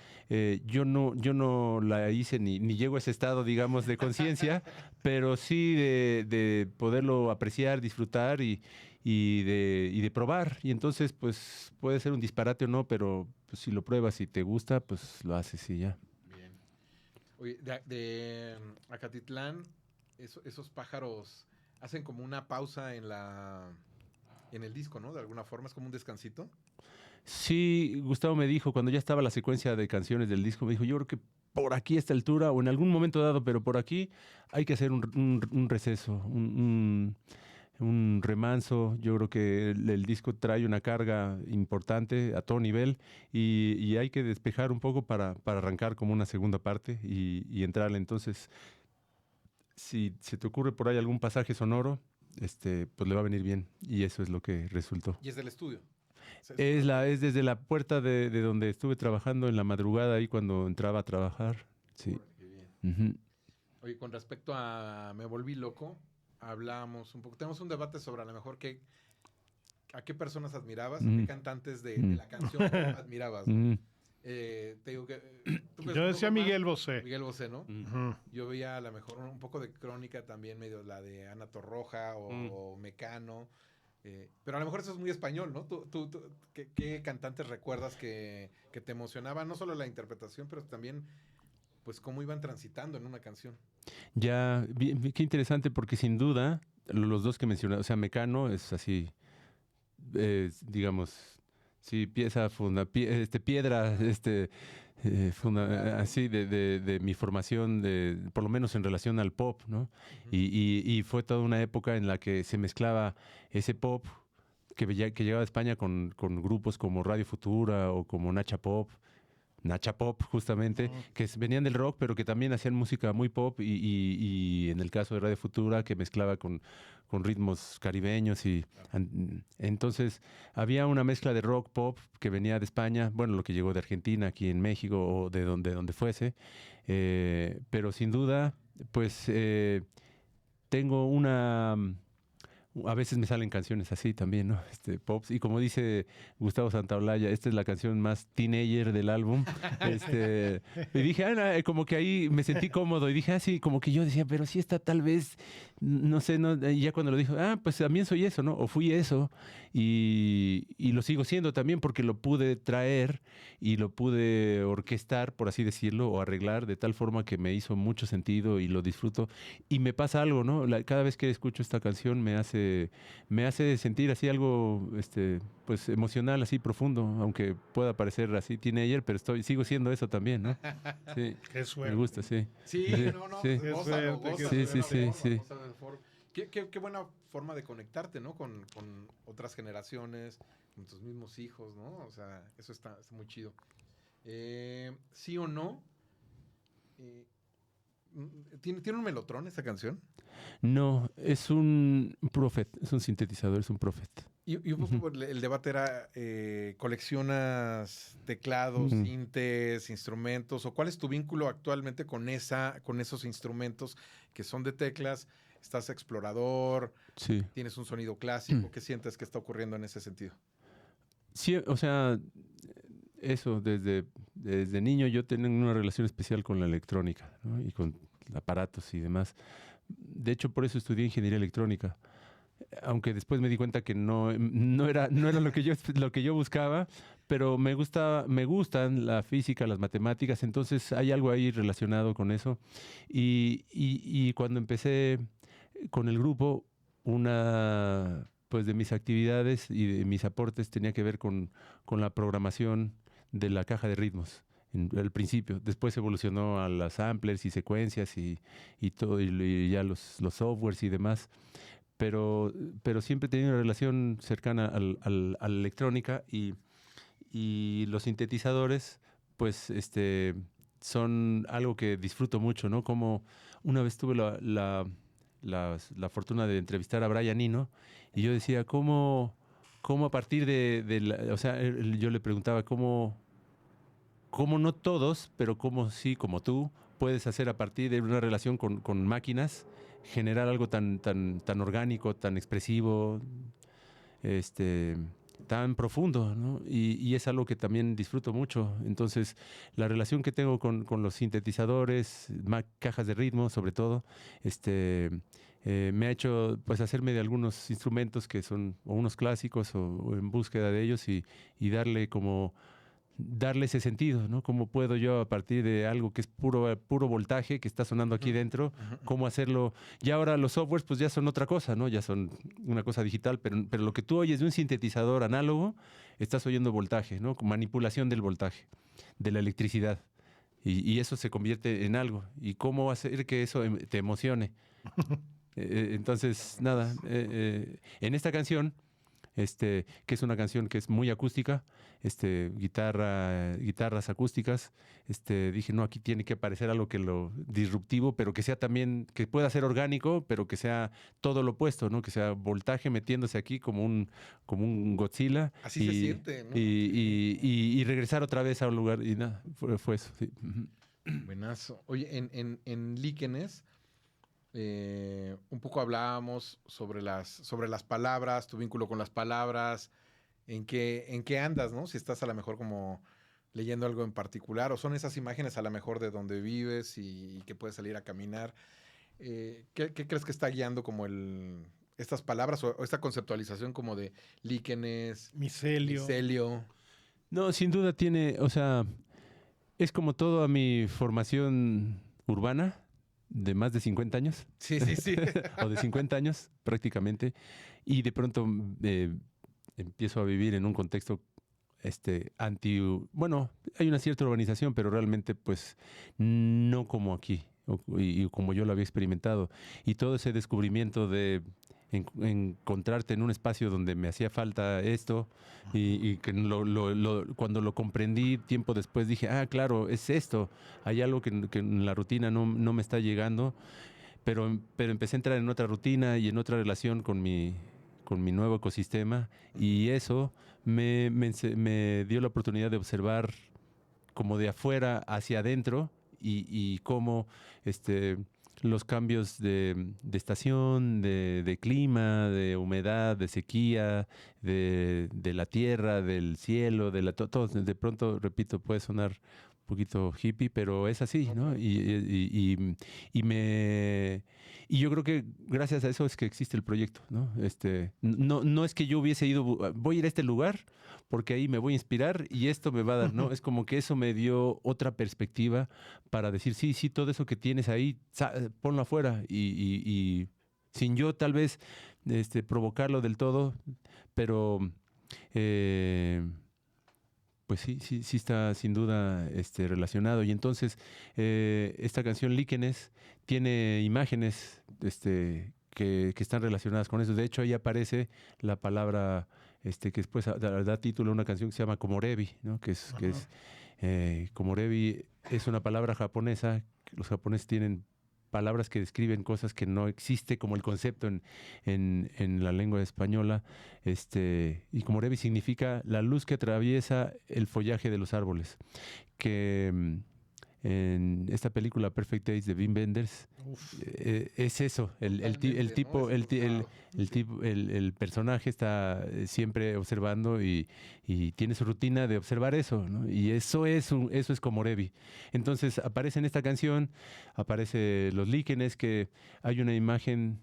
yo no la hice ni llego a ese estado, digamos, de conciencia, pero sí de poderlo apreciar, disfrutar y de probar. Y entonces, pues, puede ser un disparate o no, pero pues, si lo pruebas y te gusta, pues lo haces y ya. Bien. Oye, de Acatitlán, esos pájaros hacen como una pausa en el disco, ¿no? De alguna forma, es como un descansito. Sí, Gustavo me dijo, cuando ya estaba la secuencia de canciones del disco, me dijo, yo creo que por aquí a esta altura, o en algún momento dado, pero por aquí hay que hacer un receso, un remanso. Yo creo que el disco trae una carga importante a todo nivel y hay que despejar un poco para arrancar como una segunda parte y entrarle. Entonces, si se te ocurre por ahí algún pasaje sonoro, pues le va a venir bien y eso es lo que resultó. Y es del estudio. Es desde la puerta de donde estuve trabajando en la madrugada ahí cuando entraba a trabajar. Sí. Órale, qué bien. Ujú. Oye, con respecto a Me Volví Loco, hablábamos un poco, tenemos un debate sobre a lo mejor a qué personas admirabas, qué cantantes de la canción admirabas, ¿no? Ujú. Te digo que... tú Yo ves un decía poco más Miguel Bosé. Miguel Bosé, ¿no? Ujú. Yo veía a lo mejor un poco de Crónica también, medio la de Ana Torroja o Mecano. Pero a lo mejor eso es muy español, ¿no? ¿Qué cantantes recuerdas que te emocionaban? No solo la interpretación, pero también, pues, cómo iban transitando en una canción. Ya, qué interesante porque sin duda los dos que mencioné, o sea, Mecano es así, digamos, sí, piedra, así de mi formación, por lo menos en relación al pop, ¿no? Y fue toda una época en la que se mezclaba ese pop que llegaba de España con grupos como Radio Futura o como Nacha Pop, justamente, que venían del rock, pero que también hacían música muy pop y en el caso de Radio Futura, que mezclaba con ritmos caribeños entonces había una mezcla de rock pop que venía de España, bueno, lo que llegó de Argentina, aquí en México o de donde fuese, pero sin duda, pues tengo a veces me salen canciones así también, ¿no? Pops. Y como dice Gustavo Santaolalla, esta es la canción más teenager del álbum. Y dije, como que ahí me sentí cómodo. Y dije, sí, como que yo decía, pero sí está tal vez, no sé, no. Y ya cuando lo dijo, pues también soy eso, ¿no? O fui eso. Y lo sigo siendo también porque lo pude traer y lo pude orquestar, por así decirlo, o arreglar de tal forma que me hizo mucho sentido y lo disfruto. Y me pasa algo, ¿no? Cada vez que escucho esta canción me hace sentir así algo, pues emocional, así profundo, aunque pueda parecer así teenager, pero sigo siendo eso también, ¿no? Sí. Qué suerte. Me gusta, sí. Sí, Sí, no, sí. pues, Qué gózalo, suerte, gózalo sí, de sí, una sí, forma, sí. gózalo de forma. Qué buena forma de conectarte, ¿no? Con otras generaciones, con tus mismos hijos, ¿no? O sea, eso está muy chido. ¿Sí o no? ¿Tiene un melotrón esta canción? No, es un Prophet, es un sintetizador, es un Prophet. Y un poco el debate era, ¿coleccionas teclados, Ujú. sintes, instrumentos? ¿O cuál es tu vínculo actualmente con esos instrumentos que son de teclas? ¿Estás explorador? Sí. ¿Tienes un sonido clásico? ¿Qué sientes que está ocurriendo en ese sentido? Sí, o sea, eso, desde niño yo tenía una relación especial con la electrónica, ¿no? Y con aparatos y demás. De hecho, por eso estudié ingeniería electrónica, aunque después me di cuenta que no era lo que yo buscaba, pero me gustan la física, las matemáticas, entonces hay algo ahí relacionado con eso. Y cuando empecé con el grupo, una pues de mis actividades y de mis aportes tenía que ver con la programación de la caja de ritmos. Al principio, después evolucionó a las samplers y secuencias y todo, y ya los softwares y demás, pero siempre he tenido una relación cercana a la electrónica y los sintetizadores, pues son algo que disfruto mucho, ¿no? Como una vez tuve la fortuna de entrevistar a Brian Eno y yo decía, ¿cómo a partir o sea, yo le preguntaba cómo no todos, pero cómo sí, como tú, puedes hacer a partir de una relación con máquinas, generar algo tan orgánico, tan expresivo, este, tan profundo, ¿no? Y es algo que también disfruto mucho. Entonces, la relación que tengo con los sintetizadores, cajas de ritmo, sobre todo, me ha hecho pues hacerme de algunos instrumentos que son o unos clásicos o en búsqueda de ellos y darle ese sentido, ¿no? ¿Cómo puedo yo a partir de algo que es puro voltaje que está sonando aquí dentro, cómo hacerlo? Y ahora los softwares pues ya son otra cosa, ¿no? Ya son una cosa digital, pero lo que tú oyes de un sintetizador análogo, estás oyendo voltaje, ¿no? Manipulación del voltaje, de la electricidad. Y eso se convierte en algo. ¿Y cómo hacer que eso te emocione? Entonces, nada, en esta canción, que es una canción que es muy acústica, guitarras acústicas, dije, no, aquí tiene que aparecer algo que lo disruptivo, pero que sea también, que pueda ser orgánico, pero que sea todo lo opuesto, ¿no? Que sea voltaje metiéndose aquí como un Godzilla. Así se siente, ¿no? Y regresar otra vez a un lugar, y nada, fue eso, sí. Buenazo. Oye, en Líquenes, un poco hablábamos sobre las palabras, tu vínculo con las palabras, en qué andas, ¿no? Si estás a lo mejor como leyendo algo en particular, o son esas imágenes a lo mejor de donde vives y que puedes salir a caminar. ¿Qué crees que está guiando como estas palabras o esta conceptualización como de líquenes, micelio? No, sin duda tiene, o sea, es como toda mi formación urbana de más de 50 años. Sí. O de 50 años prácticamente. Y de pronto empiezo a vivir en un contexto bueno, hay una cierta urbanización, pero realmente pues no como aquí y como yo lo había experimentado. Y todo ese descubrimiento de encontrarte en un espacio donde me hacía falta esto y que cuando lo comprendí tiempo después dije, claro, es esto. Hay algo que en la rutina no me está llegando, pero empecé a entrar en otra rutina y en otra relación con mi nuevo ecosistema y eso me dio la oportunidad de observar como de afuera hacia adentro y cómo los cambios de estación, de clima, de humedad, de sequía, de la tierra, del cielo, todo, de pronto, repito, puede sonar un poquito hippie, pero es así, ¿no? Y yo creo que gracias a eso es que existe el proyecto, ¿no? No es que yo hubiese ido, voy a ir a este lugar porque ahí me voy a inspirar y esto me va a dar, ¿no? Es como que eso me dio otra perspectiva para decir, sí, todo eso que tienes ahí, ponlo afuera y sin yo tal vez provocarlo del todo, pero pues sí está sin duda relacionado. Y entonces esta canción Líquenes tiene imágenes que están relacionadas con eso. De hecho, ahí aparece la palabra que después da título a una canción que se llama Komorebi, ¿no? Que es Komorebi es una palabra japonesa. Los japoneses tienen palabras que describen cosas que no existe como el concepto en la lengua española. Y Komorebi significa la luz que atraviesa el follaje de los árboles. Que en esta película Perfect Days de Wim Wenders es eso. El personaje está siempre observando y tiene su rutina de observar eso, ¿no? Y eso es Komorebi. Entonces aparece en esta canción, aparece los líquenes, que hay una imagen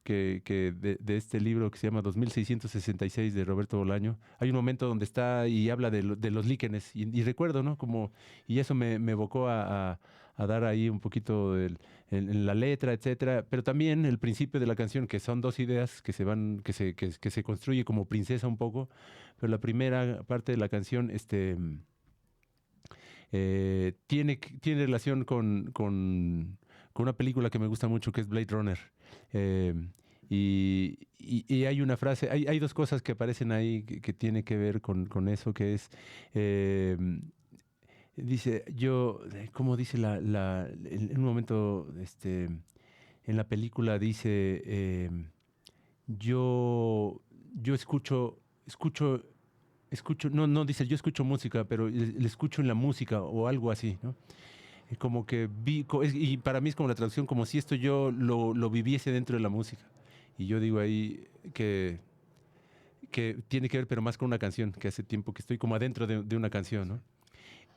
de este libro que se llama 2666 de Roberto Bolaño. Hay un momento donde está y habla de los líquenes y recuerdo, ¿no? Como, y eso me evocó a dar ahí un poquito en la letra, etcétera, pero también el principio de la canción, que son dos ideas que se construye como princesa un poco, pero la primera parte de la canción, tiene relación con una película que me gusta mucho que es Blade Runner. Eh, y hay una frase, hay dos cosas que aparecen ahí que tiene que ver con eso, que es, dice, ¿cómo dice en un momento, en la película dice, yo escucho, no dice, yo escucho música, pero le escucho en la música o algo así, ¿no? Como que y para mí es como la traducción, como si esto yo lo viviese dentro de la música. Y yo digo ahí que tiene que ver, pero más con una canción, que hace tiempo que estoy como adentro de una canción, ¿no?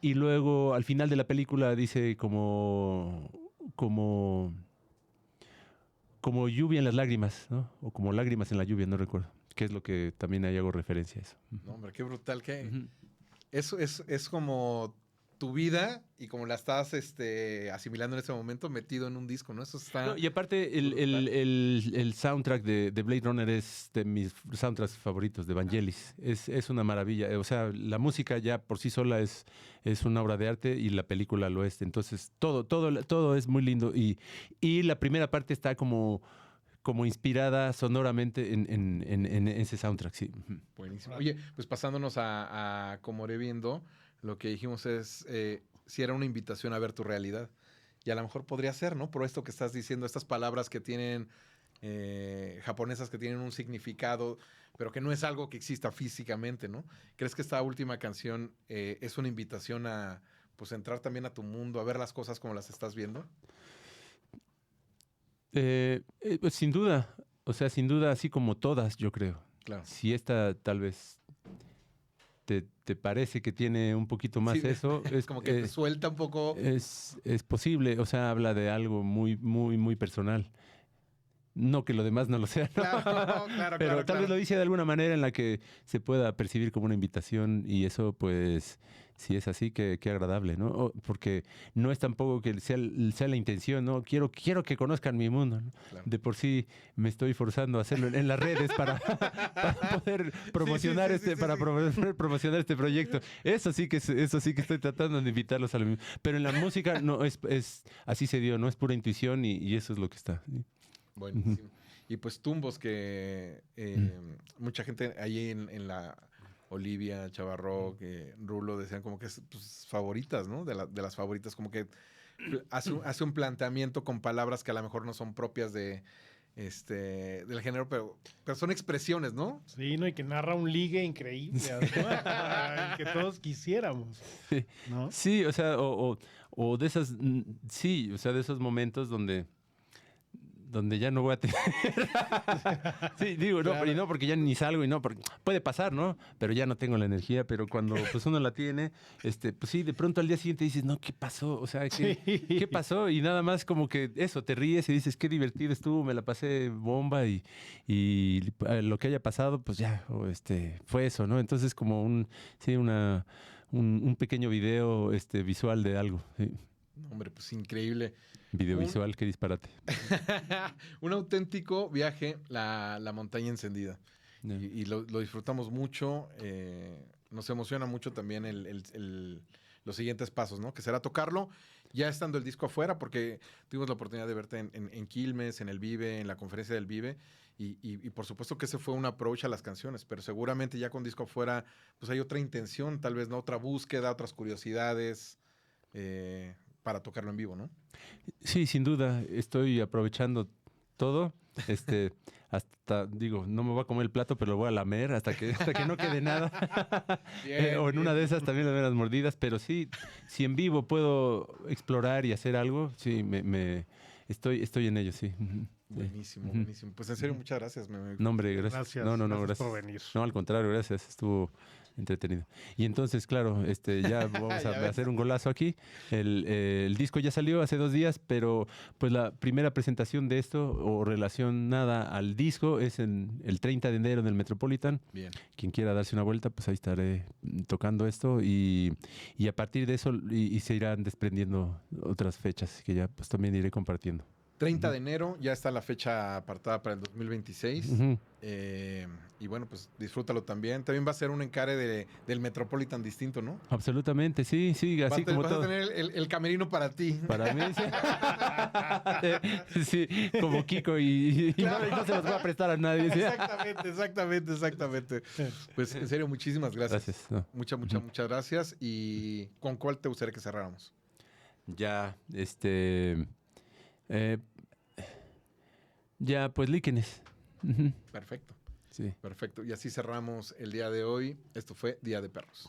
Y luego al final de la película dice como lluvia en las lágrimas, ¿no? O como lágrimas en la lluvia, no recuerdo. Que es lo que también ahí hago referencia a eso. No, hombre, qué brutal que... Ujú. Eso es como tu vida y como la estás asimilando en ese momento metido en un disco, ¿no? Eso está... No, y aparte, el soundtrack de Blade Runner es de mis soundtracks favoritos, de Vangelis. Es una maravilla. O sea, la música ya por sí sola es una obra de arte y la película lo es. Entonces, todo es muy lindo. Y la primera parte está como inspirada sonoramente en ese soundtrack, sí. Buenísimo. Oye, pues pasándonos a Como iré viendo, lo que dijimos es si era una invitación a ver tu realidad. Y a lo mejor podría ser, ¿no? Por esto que estás diciendo, estas palabras que tienen japonesas que tienen un significado, pero que no es algo que exista físicamente, ¿no? ¿Crees que esta última canción es una invitación a pues entrar también a tu mundo, a ver las cosas como las estás viendo? Pues sin duda, o sea, sin duda, así como todas, yo creo. Claro. Si esta tal vez te parece que tiene un poquito más Sí, eso, es como que te suelta un poco. es posible, o sea, habla de algo muy, muy, muy personal. No que lo demás no lo sea, ¿no? Claro, Pero tal vez lo dice de alguna manera en la que se pueda percibir como una invitación y eso, pues, si es así, qué agradable, ¿no? Porque no es tampoco que sea la intención, ¿no? Quiero que conozcan mi mundo, ¿no? Claro. De por sí me estoy forzando a hacerlo en las redes para poder promocionar poder promocionar este proyecto. Eso sí que estoy tratando de invitarlos a lo mismo. Pero en la música no es así se dio, no es pura intuición y eso es lo que está. ¿Sí? Buenísimo. Y pues tumbos que mucha gente ahí en la Olivia, Chavarro, Rulo decían como que es pues, favoritas, ¿no? De las favoritas, como que hace un planteamiento con palabras que a lo mejor no son propias del género, pero son expresiones, ¿no? Sí, ¿no? Y que narra un ligue increíble, ¿no? Que todos quisiéramos, ¿no? Sí, o sea, o de esas, sí, o sea, de esos momentos donde ya no voy a tener. Sí, digo, Claro. no, y no porque ya ni salgo y no, porque puede pasar, ¿no? Pero ya no tengo la energía, pero cuando pues uno la tiene, pues sí, de pronto al día siguiente dices, no, ¿qué pasó? O sea, ¿qué pasó? Y nada más como que eso, te ríes y dices, qué divertido estuvo, me la pasé bomba y lo que haya pasado, pues ya, fue eso, ¿no? Entonces como un pequeño video visual de algo, sí. Hombre, pues increíble. Video visual, qué disparate. Un auténtico viaje, la montaña encendida. Yeah. Y lo disfrutamos mucho. Nos emociona mucho también los siguientes pasos, ¿no? Que será tocarlo ya estando el disco afuera, porque tuvimos la oportunidad de verte en Quilmes, en el Vive, en la conferencia del Vive. Y por supuesto que ese fue un approach a las canciones, pero seguramente ya con disco afuera, pues hay otra intención, tal vez, ¿no? Otra búsqueda, otras curiosidades. Para tocarlo en vivo, ¿no? Sí, sin duda. Estoy aprovechando todo. Hasta, digo, no me voy a comer el plato, pero lo voy a lamer hasta que no quede nada. Bien, o en una de esas también le doy las mordidas. Pero sí, si en vivo puedo explorar y hacer algo, sí, estoy en ello, sí. Buenísimo, Ujú. buenísimo. Pues en serio, muchas gracias. No, hombre, gracias. Gracias. No, Gracias gracias. por venir. No, al contrario, gracias. Estuvo entretenido. Y entonces, claro, ya vamos Ya a ves. hacer un golazo aquí. El disco ya salió hace 2 días, pero pues la primera presentación de esto o relacionada al disco es en el 30 de enero en el Metropolitan. Bien. Quien quiera darse una vuelta, pues ahí estaré tocando esto y a partir de eso y se irán desprendiendo otras fechas que ya pues también iré compartiendo. 30 de enero, ya está la fecha apartada para el 2026. Ujú. Y bueno, pues disfrútalo también. También va a ser un encare del Metropolitan distinto, ¿no? Absolutamente, sí, así como Vas todo. a tener el camerino para ti. Para mí, sí. Sí, como Kiko y no se los voy a prestar a nadie. ¿sí? Exactamente. Pues en serio, muchísimas gracias. Gracias. No. Muchas gracias. ¿Y con cuál te gustaría que cerráramos? Ya, ya, pues líquenes. Ujú. Perfecto. Sí. Perfecto. Y así cerramos el día de hoy. Esto fue Día de Perros.